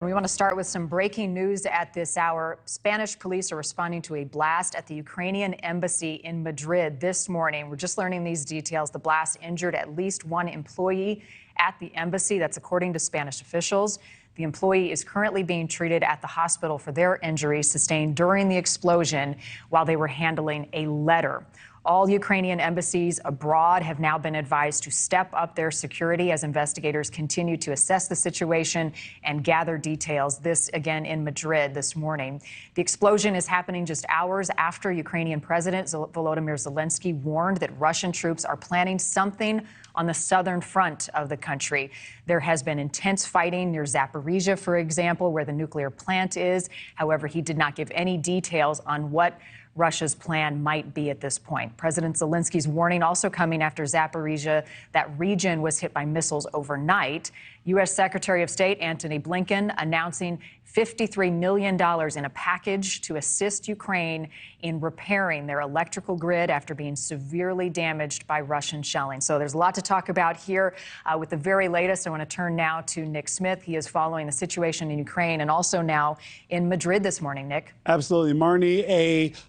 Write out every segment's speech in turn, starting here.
We want to start with some breaking news at this hour. Spanish police are responding to a blast at the Ukrainian Embassy in Madrid this morning. We're just learning these details. The blast injured at least one employee at the embassy. That's according to Spanish officials. The employee is currently being treated at the hospital for their injuries sustained during the explosion while they were handling a letter. All Ukrainian embassies abroad have now been advised to step up their security as investigators continue to assess the situation and gather details. This again in Madrid this morning. The explosion is happening just hours after Ukrainian President Volodymyr Zelensky warned that Russian troops are planning something on the southern front of the country. There has been intense fighting near Zaporizhia, for example, where the nuclear plant is. However, he did not give any details on what Russia's plan might be at this point. President Zelensky's warning also coming after Zaporizhia. That region was hit by missiles overnight. U.S. Secretary of State Antony Blinken announcing $53 million in a package to assist Ukraine in repairing their electrical grid after being severely damaged by Russian shelling. So there's a lot to talk about here. With the very latest, I want to turn now to Nick Smith. He is following the situation in Ukraine and also now in Madrid this morning. Nick. Absolutely, Marni.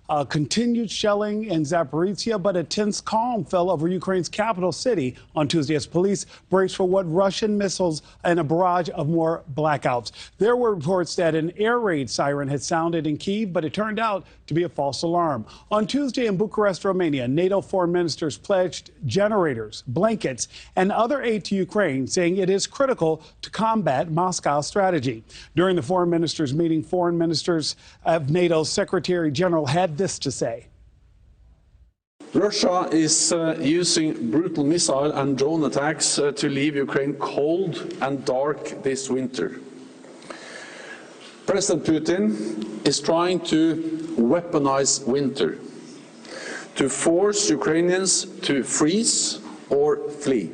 A continued shelling in Zaporizhia, but a tense calm fell over Ukraine's capital city on Tuesday as police braced for what Russian missiles and a barrage of more blackouts. There were reports that an air raid siren had sounded in Kyiv, but it turned out to be a false alarm. On Tuesday in Bucharest, Romania, NATO foreign ministers pledged generators, blankets, and other aid to Ukraine, saying it is critical to combat Moscow's strategy. During the foreign ministers' meeting, foreign ministers of NATO's Secretary General had this to say. Russia is using brutal missile and drone attacks to leave Ukraine cold and dark this winter. President Putin is trying to weaponize winter, to force Ukrainians to freeze or flee.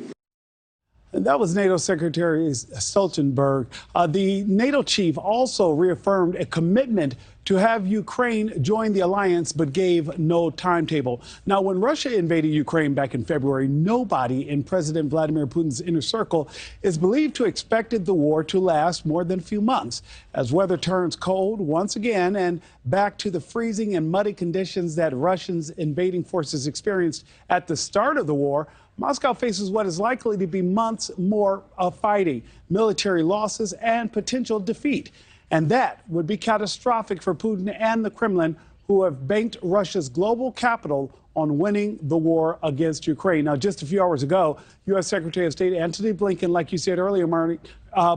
And that was NATO Secretary Stoltenberg. The NATO chief also reaffirmed a commitment to have Ukraine join the alliance, but gave no timetable. Now, when Russia invaded Ukraine back in February, nobody in President Vladimir Putin's inner circle is believed to expected the war to last more than a few months. As weather turns cold once again and back to the freezing and muddy conditions that Russia's invading forces experienced at the start of the war, Moscow faces what is likely to be months more of fighting, military losses, and potential defeat. And that would be catastrophic for Putin and the Kremlin, who have banked Russia's global capital on winning the war against Ukraine. Now, just a few hours ago, U.S. Secretary of State Antony Blinken, like you said earlier, Marni,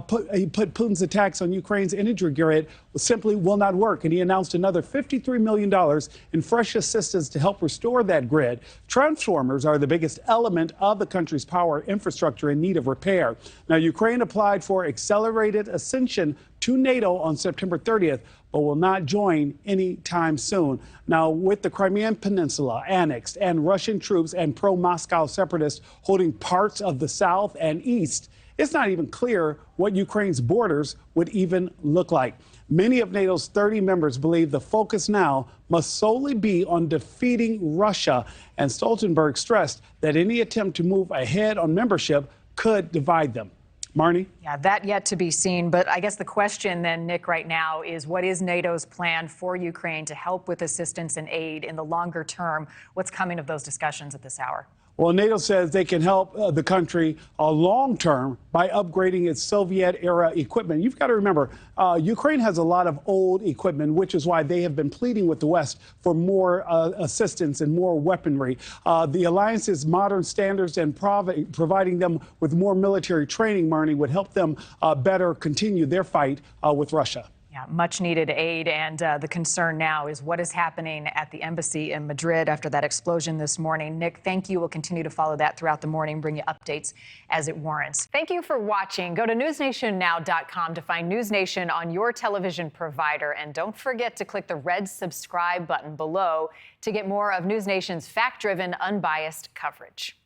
put Putin's attacks on Ukraine's energy grid simply will not work. And he announced another $53 million in fresh assistance to help restore that grid. Transformers are the biggest element of the country's power infrastructure in need of repair. Now, Ukraine applied for accelerated ascension to NATO on September 30th, but will not join anytime soon. Now, with the Crimean Peninsula annexed and Russian troops and pro-Moscow separatists holding parts of the south and east, it's not even clear what Ukraine's borders would even look like. Many of NATO's 30 members believe the focus now must solely be on defeating Russia, and Stoltenberg stressed that any attempt to move ahead on membership could divide them. Marni? Yeah, that yet to be seen. But I guess the question then, Nick, right now is what is NATO's plan for Ukraine to help with assistance and aid in the longer term? What's coming of those discussions at this hour? Well, NATO says they can help the country long term by upgrading its Soviet-era equipment. You've got to remember, Ukraine has a lot of old equipment, which is why they have been pleading with the West for more assistance and more weaponry. The alliance's modern standards and providing them with more military training, Marni, would help them better continue their fight with Russia. Yeah, much needed aid. And the concern now is what is happening at the embassy in Madrid after that explosion this morning. Nick, thank you. We'll continue to follow that throughout the morning, bring you updates as it warrants. Thank you for watching. Go to newsnationnow.com to find NewsNation on your television provider. And don't forget to click the red subscribe button below to get more of NewsNation's fact-driven, unbiased coverage.